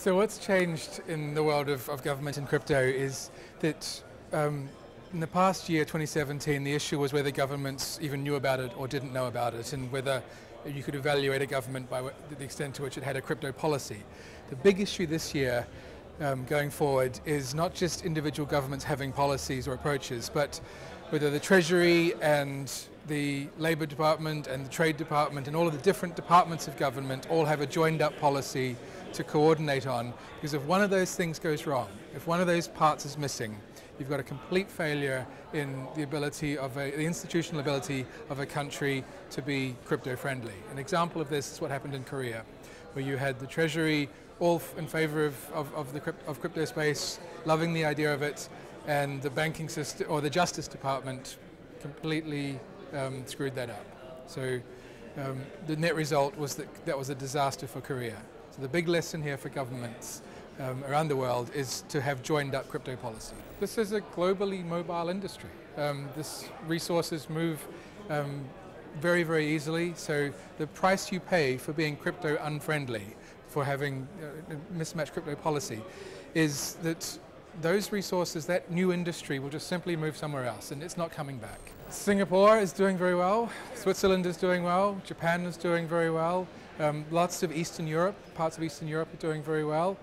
So what's changed in the world of government and crypto is that in the past year, 2017, the issue was whether governments even knew about it or didn't know about it, and whether you could evaluate a government by the extent to which it had a crypto policy. The big issue this year going forward is not just individual governments having policies or approaches, but whether the Treasury and the Labour Department and the Trade Department and all of the different departments of government all have a joined up policy to coordinate on, because if one of those things goes wrong, if one of those parts is missing, you've got a complete failure in the ability of the institutional ability of a country to be crypto friendly. An example of this is what happened in Korea, where you had the Treasury all in favor of crypto space, loving the idea of it, and the banking system or the Justice Department completely screwed that up. So the net result was that was a disaster for Korea. So the big lesson here for governments around the world is to have joined up crypto policy. This is a globally mobile industry. This resources move very, very easily. So the price you pay for being crypto unfriendly, for having mismatched crypto policy, is that those resources, that new industry will just simply move somewhere else and it's not coming back. Singapore is doing very well, Switzerland is doing well, Japan is doing very well, lots of Eastern Europe, parts of Eastern Europe are doing very well.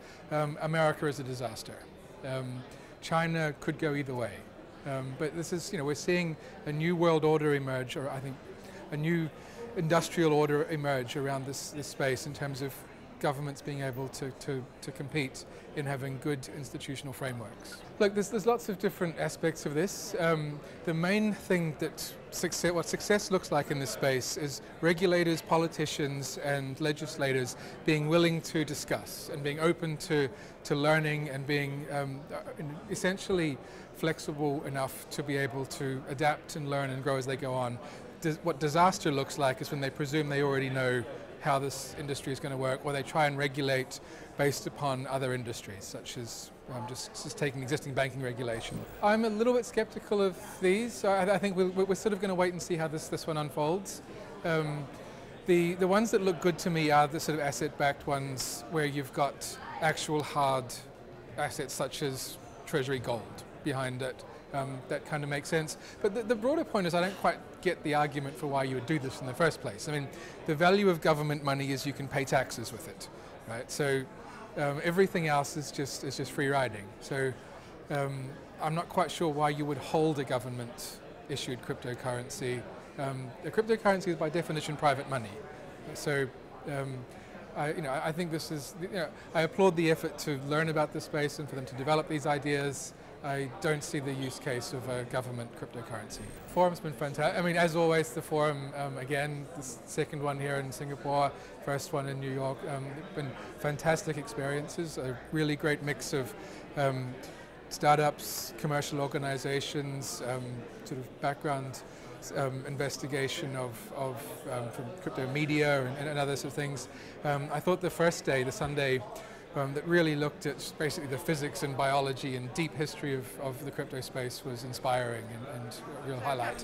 America is a disaster. China could go either way. But this is, we're seeing a new world order emerge, or I think a new industrial order emerge around this space in terms of governments being able to compete in having good institutional frameworks. Look, there's lots of different aspects of this. The main thing that what success looks like in this space is regulators, politicians and legislators being willing to discuss and being open to learning and being essentially flexible enough to be able to adapt and learn and grow as they go on. What disaster looks like is when they presume they already know how this industry is going to work, or they try and regulate based upon other industries, such as just taking existing banking regulation. I'm a little bit skeptical of these. I think we're sort of going to wait and see how this one unfolds. The ones that look good to me are the sort of asset-backed ones where you've got actual hard assets such as Treasury gold behind it. That kind of makes sense. But the broader point is I don't quite get the argument for why you would do this in the first place. I mean, the value of government money is you can pay taxes with it, right? So everything else is just free riding. So I'm not quite sure why you would hold a government-issued cryptocurrency. A cryptocurrency is by definition private money. So I think this is, I applaud the effort to learn about this space and for them to develop these ideas. I don't see the use case of a government cryptocurrency. The forum's been fantastic. I mean, as always, the forum, again, the second one here in Singapore, first one in New York, been fantastic experiences, a really great mix of startups, commercial organizations, sort of background investigation from crypto media and other sort of things. I thought the first day, the Sunday, that really looked at basically the physics and biology and deep history of the crypto space was inspiring and a real highlight.